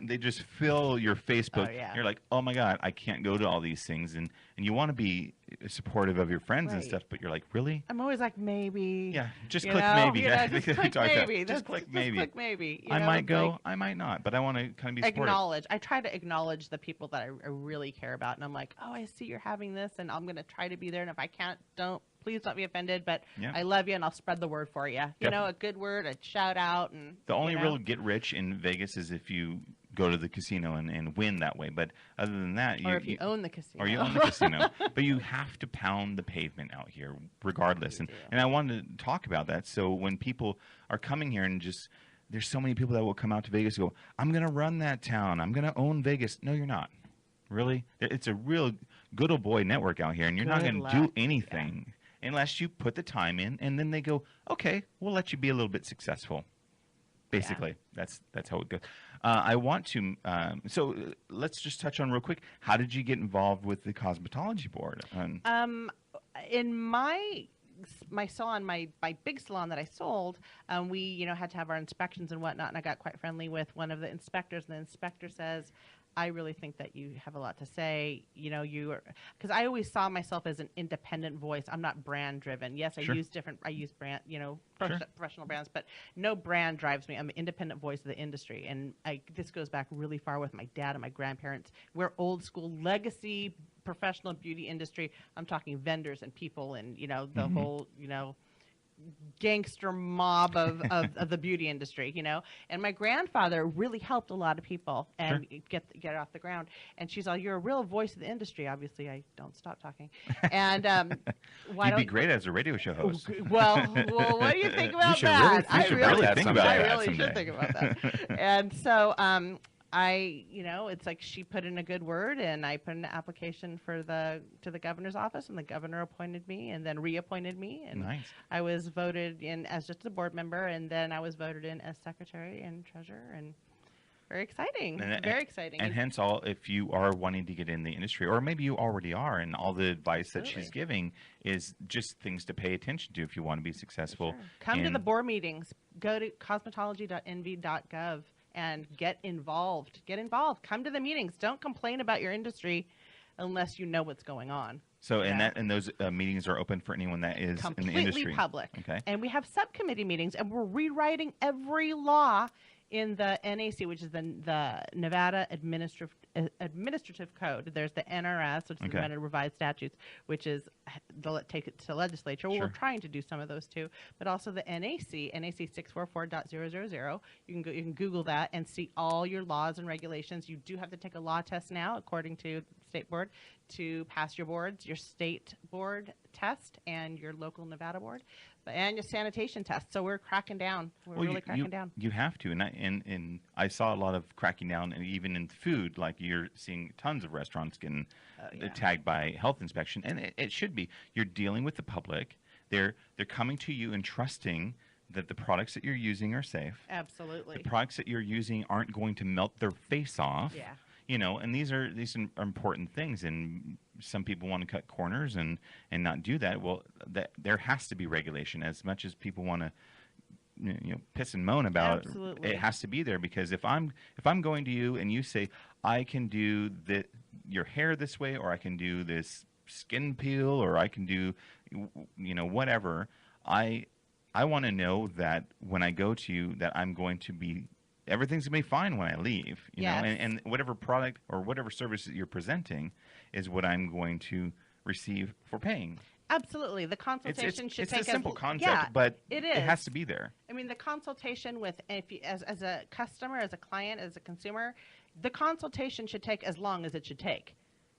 they just fill your Facebook. Oh, yeah. You're like, oh my God, I can't go to all these things, and you want to be supportive of your friends and Right. stuff, but you're like, really? I'm always like, maybe. Yeah, just you click know? maybe. You know, guys. just We click talked about- maybe. Just click maybe. Just click maybe. You I know, might it's go, like, I might not, but I want to kind of be supportive. acknowledge. I try to acknowledge the people that I really care about, and I'm like, oh, I see you're having this, and I'm gonna try to be there. And if I can't, please don't be offended. But Yeah. I love you, and I'll spread the word for you. You know, a good word, a shout out, and The only you know? real get rich in Vegas is if you go to the casino and win that way. But other than that, or if you own the casino, or you own the casino. But you have to pound the pavement out here regardless. You And I wanted to talk about that. So when people are coming here and there's so many people that will come out to Vegas and go, I'm going to run that town. I'm going to own Vegas. No, you're not. Really? It's a real good old boy network out here, and you're not Good going to do luck. anything unless you put the time in, and then they go, okay, we'll let you be a little bit successful. Basically, that's how it goes. I want to. So let's just touch on real quick. How did you get involved with the Cosmetology Board? In my salon, my big salon that I sold, we had to have our inspections and whatnot, and I got quite friendly with one of the inspectors, and the inspector says, I really think that you have a lot to say. Because I always saw myself as an independent voice. I'm not brand driven. Yes, Sure. I use brand, Sure. professional brands, but no brand drives me. I'm an independent voice of the industry. And this goes back really far with my dad and my grandparents. We're old school legacy professional beauty industry. I'm talking vendors and people and, the whole, gangster mob of the beauty industry, and my grandfather really helped a lot of people and get it off the ground. And she's all, you're a real voice of the industry. Obviously, I don't stop talking. And You'd be great as a radio show host. Well, what do you think about should that? really- you should really think about I that really someday. should think about that. And so it's like she put in a good word, and I put in an application to the governor's office, and the governor appointed me and then reappointed me, and Nice. I was voted in as just a board member, and then I was voted in as secretary and treasurer, and very exciting. Very exciting. And hence, if you are wanting to get in the industry, or maybe you already are, and all the advice that she's Absolutely. giving is just things to pay attention to if you want to be successful. Sure. Come to in- the board meetings. Go to cosmetology.nv.gov and get involved. Get involved. Come to the meetings. Don't complain about your industry. unless you know what's going on. So, and those meetings are open for anyone that is in the Completely industry. public. Okay. And we have subcommittee meetings, and we're rewriting every law in the NAC, which is the Nevada Administrative Code. There's the NRS, which is the Nevada Revised Statutes, which is take it to the legislature. Well, Sure. we're trying to do some of those too, but also the NAC 644.000. You can Google that and see all your laws and regulations. You do have to take a law test now, according to the state board, to pass your boards, your state board test and your local Nevada board, and your sanitation test. So we're cracking down. We're really cracking down. You have to, and I saw a lot of cracking down, and even in food, like you're seeing tons of restaurants getting tagged by health inspection, and it should be. You're dealing with the public. They're coming to you and trusting that the products that you're using are safe. Absolutely. The products that you're using aren't going to melt their face off. Yeah. You know, and these are important things, and some people want to cut corners and not do that. Well, there has to be regulation. As much as people want to piss and moan about, Absolutely. it has to be there, because if I'm going to you and you say I can do your hair this way, or I can do this skin peel, or I can do whatever, I want to know that when I go to you that I'm going to be, everything's going to be fine when I leave, you know, and whatever product or whatever service that you're presenting is what I'm going to receive for paying. Absolutely. The consultation should take it's a simple concept, but it has to be there. I mean, the consultation with, if you, as a customer, as a client, as a consumer, the consultation should take as long as it should take.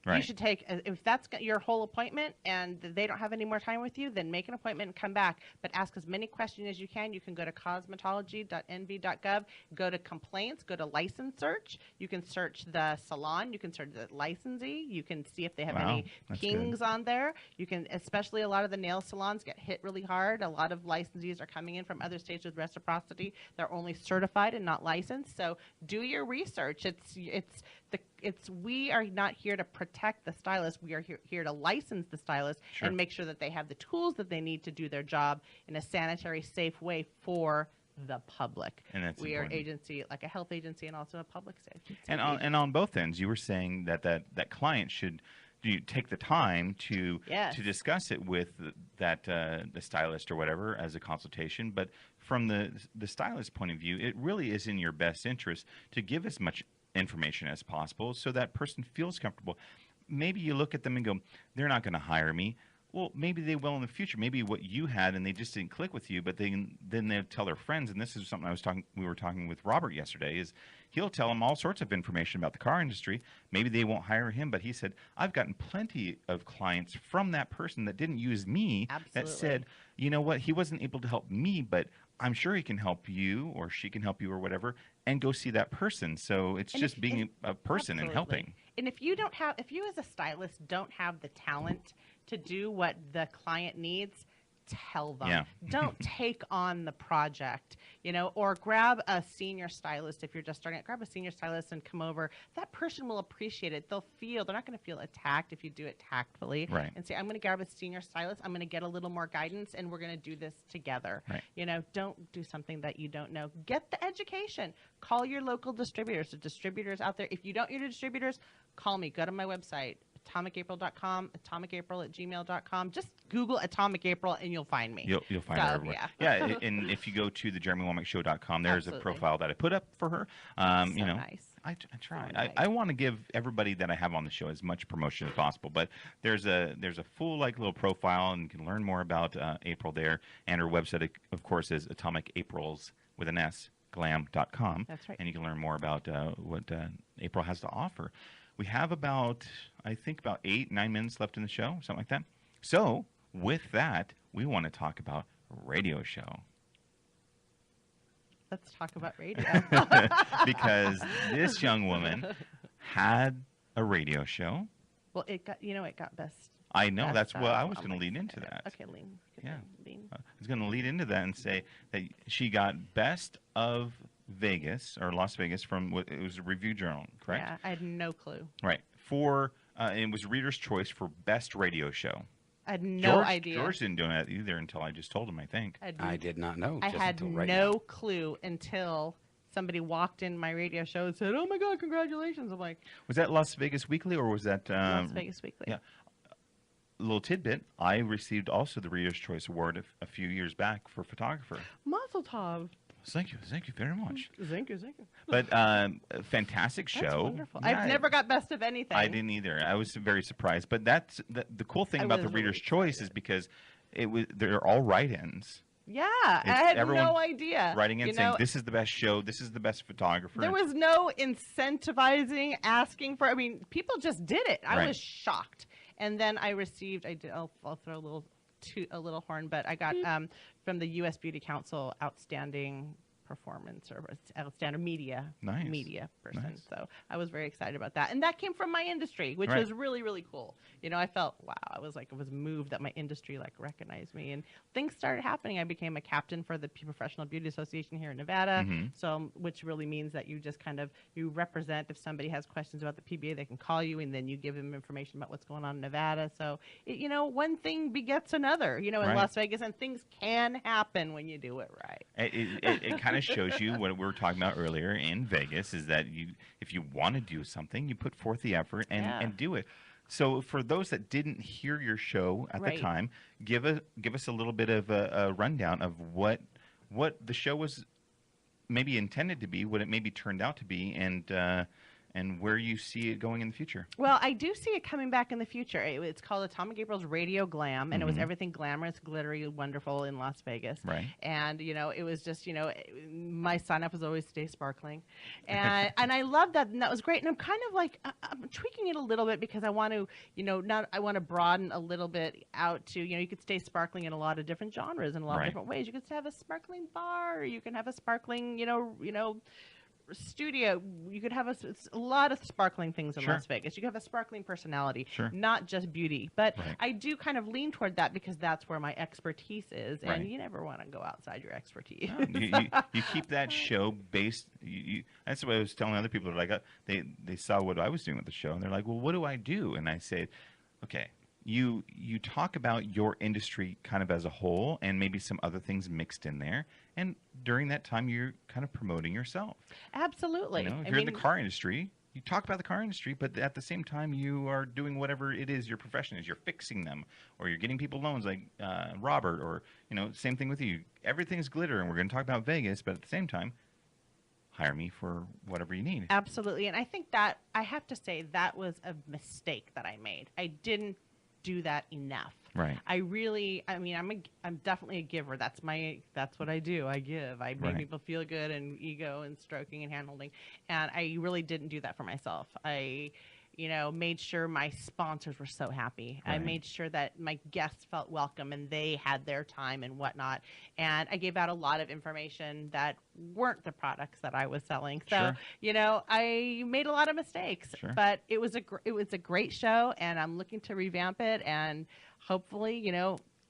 Right. You should take, if that's your whole appointment and they don't have any more time with you, then make an appointment and come back. But ask as many questions as you can. You can go to cosmetology.nv.gov, go to complaints, go to license search. You can search the salon. You can search the licensee. You can see if they have any pings on there. You can, especially a lot of the nail salons get hit really hard. A lot of licensees are coming in from other states with reciprocity. They're only certified and not licensed. So do your research. We are not here to protect the stylist. We are here to license the stylist and make sure that they have the tools that they need to do their job in a sanitary, safe way for the public. And that's we important. are agency, like a health agency, and also a public safety. And on both ends, you were saying that client should take the time to discuss it with the stylist or whatever as a consultation. But from the stylist point of view, it really is in your best interest to give as much information as possible so that person feels comfortable. Maybe you look at them and go, they're not going to hire me. Well, maybe they will in the future. Maybe what you had and they just didn't click with you, but then they'll tell their friends. And this is something we were talking with Robert yesterday, is he'll tell them all sorts of information about the car industry. Maybe they won't hire him, but he said, I've gotten plenty of clients from that person that didn't use me. Absolutely. That said, you know what, he wasn't able to help me, but I'm sure he can help you, or she can help you, or whatever, and go see that person. So it's just being a person and helping. And if you as a stylist don't have the talent to do what the client needs, tell them. Yeah. Don't take on the project, or grab a senior stylist. If you're just starting out, grab a senior stylist and come over. That person will appreciate it. They're not going to feel attacked if you do it tactfully. Right. And say, I'm going to grab a senior stylist. I'm going to get a little more guidance, and we're going to do this together. Right. Don't do something that you don't know. Get the education. Call your local distributors. The distributors out there. If you don't know your distributors, call me. Go to my website, AtomicApril.com, AtomicApril@gmail.com. Just Google Atomic April and you'll find me. You'll find her everywhere. Yeah. And if you go to the JeremyWomackShow.com, there's Absolutely. a profile that I put up for her. Nice. I try. So nice. I want to give everybody that I have on the show as much promotion as possible. But there's a full little profile, and you can learn more about April there. And her website, of course, is AtomicAprils with an S, glam.com. That's right. And you can learn more about what April has to offer. We have about 8-9 minutes left in the show, something like that. So with that, we want to talk about radio show. Let's talk about radio. Because this young woman had a radio show. Well, it got best. I know. That's what I was on going to my lead into site. that. Okay, lean. Yeah. Lean. I was going to lead into that and say that she got Best of Vegas, or Las Vegas, from it was a Review Journal, correct? Yeah, I had no clue. Right. For it was Reader's Choice for Best Radio Show. I had no George, idea. George didn't do that either until I just told him, I think. I did not know. I just had until right no now. clue until somebody walked in my radio show and said, "Oh my God, congratulations!" I'm like, Was that Las Vegas Weekly or was that Las Vegas Weekly. Yeah. Little tidbit: I received also the Reader's Choice Award a few years back for photographer. Mazel tov. Thank you very much. Thank you. But a fantastic show. That's wonderful. Yeah, I've never got best of anything. I didn't either. I was very surprised. But that's the cool thing about the was Reader's really Choice is because they're all write-ins. Yeah, I had everyone no idea. Writing in You saying know, this is the best show, this is the best photographer. there was no incentivizing, asking for. I mean, people just did it. I Right. was shocked. And then I received. I'll throw a little horn, but I got from the U.S. Beauty Council outstanding performance or outstanding media person. Nice. So I was very excited about that, and that came from my industry, which Right. was really, really cool. You know, I felt wow. I was moved that my industry recognized me, and things started happening. I became a captain for the Professional Beauty Association here in Nevada. Mhm. So, which really means that you just you represent. If somebody has questions about the PBA, they can call you, and then you give them information about what's going on in Nevada. So, one thing begets another. In Right. Las Vegas, and things can happen when you do it right. It kind of shows you what we were talking about earlier in Vegas is that if you want to do something, you put forth the effort and do it. So for those that didn't hear your show at Right. the time, give us a little bit of a rundown of what the show was maybe intended to be, what it maybe turned out to be, and where you see it going in the future. Well, I do see it coming back in the future. It's called AtomicAprils Radio Glam, and it was everything glamorous, glittery, wonderful in Las Vegas. Right. And it was just my sign up was always stay sparkling, and I love that, and that was great. And I'm kind of I'm tweaking it a little bit because I want to I want to broaden a little bit out to you could stay sparkling in a lot of different genres in a lot Right. of different ways. You could have a sparkling bar, or you can have a sparkling studio. You could have a lot of sparkling things in Sure. Las Vegas. You could have a sparkling personality, Sure. not just beauty. But Right. I do kind of lean toward that because that's where my expertise is, Right. and you never want to go outside your expertise. No, you keep that show based. That's what I was telling other people. They saw what I was doing with the show, and they're like, "Well, what do I do?" And I said, "Okay, you talk about your industry kind of as a whole, and maybe some other things mixed in there. And during that time, you're kind of promoting yourself. Absolutely. If you're in the car industry, you talk about the car industry, but at the same time, you are doing whatever it is your profession is. You're fixing them, or you're getting people loans like Robert, or same thing with you. Everything's glitter, and we're going to talk about Vegas, but at the same time, hire me for whatever you need. Absolutely. And I think that I have to say that was a mistake that I made. I didn't do that enough. Right. I'm definitely a giver. That's what I do. I give. I make Right. people feel good, and ego and stroking and hand holding. And I really didn't do that for myself. I made sure my sponsors were so happy. I Right. made sure that my guests felt welcome and they had their time and whatnot. And I gave out a lot of information that weren't the products that I was selling. So, Sure. I made a lot of mistakes, Sure. but it was a great show, and I'm looking to revamp it, and hopefully,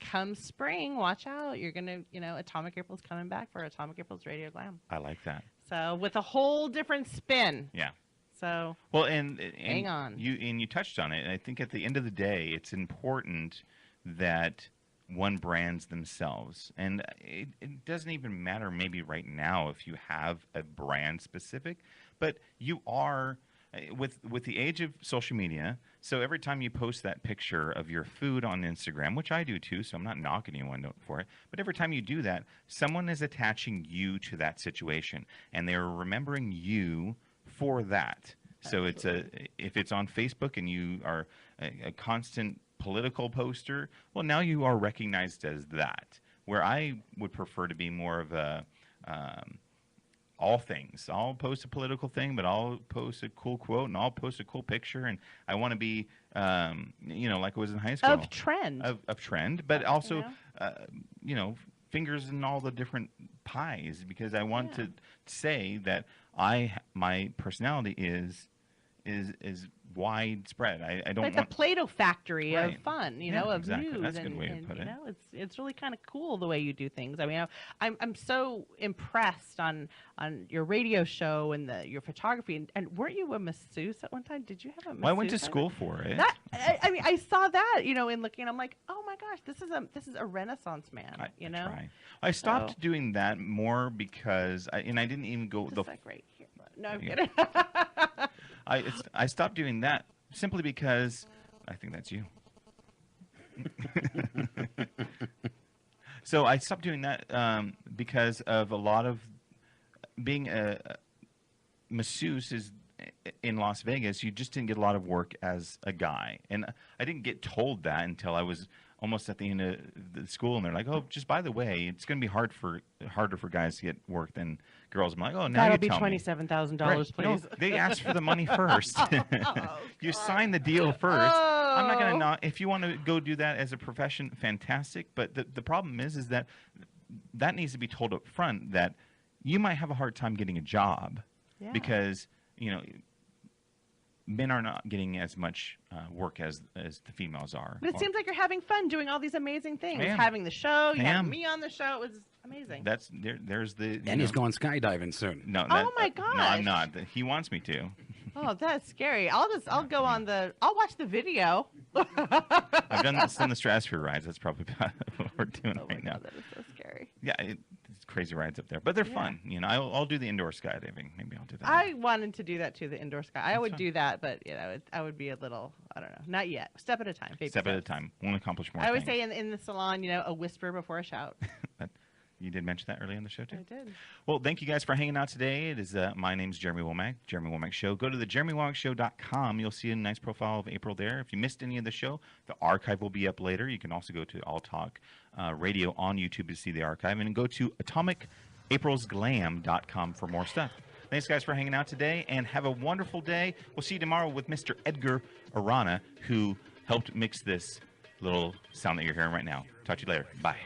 come spring, watch out. You're going to, AtomicApril's coming back for AtomicAprils Radio Glam. I like that. So with a whole different spin. Yeah. So Well, and hang on. You touched on it. And I think at the end of the day, it's important that one brands themselves, and it doesn't even matter maybe right now if you have a brand specific, but you are with the age of social media. So every time you post that picture of your food on Instagram, which I do too, so I'm not knocking anyone for it, but every time you do that, someone is attaching you to that situation, and they're remembering you for that. So if it's on Facebook and you are a constant political poster, well, now you are recognized as that. Where I would prefer to be more of a all things. I'll post a political thing, but I'll post a cool quote and I'll post a cool picture, and I want to be, like I was in high school. Of trend. Of trend, but also, fingers in all the different pies, because I want to say that my personality is widespread. I don't like want the Play-Doh factory Right. of fun, Yeah, of exactly. news. That's a good and, way to and, put you it. know, it's really kind of cool the way you do things. I mean, I'm so impressed on your radio show and your photography. And weren't you a masseuse at one time? Did you have a masseuse? Well, I went to school for it. I saw that, in looking, I'm like, oh my my gosh, this is a Renaissance man. You know. Try. I stopped doing that more because I didn't even go Just the. like right here. No, I'm kidding. I stopped doing that simply because I think that's you. So I stopped doing that because of a lot of being a masseuse is in Las Vegas. You just didn't get a lot of work as a guy, and I didn't get told that until I was almost at the end of the school, and they're like, "Oh, just by the way, it's going to be harder for guys to get work than girls." I'm like, "Oh, now That'll you be tell me." $27,000, please. No, they asked for the money first. Oh, You God. sign the deal first. I'm not going to Oh. not. If you want to go do that as a profession, fantastic. But the problem is that needs to be told up front that you might have a hard time getting a job Yeah. because men are not getting as much work as the females are. But it seems like you're having fun doing all these amazing things. I am. Having the show, you I had am. me on the show. It was amazing. That's there's the And he's going skydiving soon. no. Oh That, my No, I'm gosh. not. He wants me to. Oh, that's scary. I'll go on I'll watch the video. I've done some of the stratosphere rides. That's probably about what we're doing Oh my right now. God, that is so scary. Yeah, it's crazy rides up there, but they're Yeah. fun. I'll do the indoor skydiving. Maybe I'll do that. I wanted to do that too, the indoor sky. I would fun. do that, but I would be a little, I don't know, not yet. Step at a time. Baby Step at a steps. time. Won't accomplish more. I always things. say in the salon, a whisper before a shout. You did mention that earlier in the show too. I did. Well, thank you guys for hanging out today. It is my name's Jeremy Womack, Jeremy Womack Show. Go to the JeremyWomackShow.com. You'll see a nice profile of April there. If you missed any of the show, the archive will be up later. You can also go to All Talk Radio on YouTube to see the archive, and go to AtomicAprils GLAM.com for more stuff. Thanks, guys, for hanging out today, and have a wonderful day. We'll see you tomorrow with Mr. Edgar Arana, who helped mix this little sound that you're hearing right now. Talk to you later. Bye.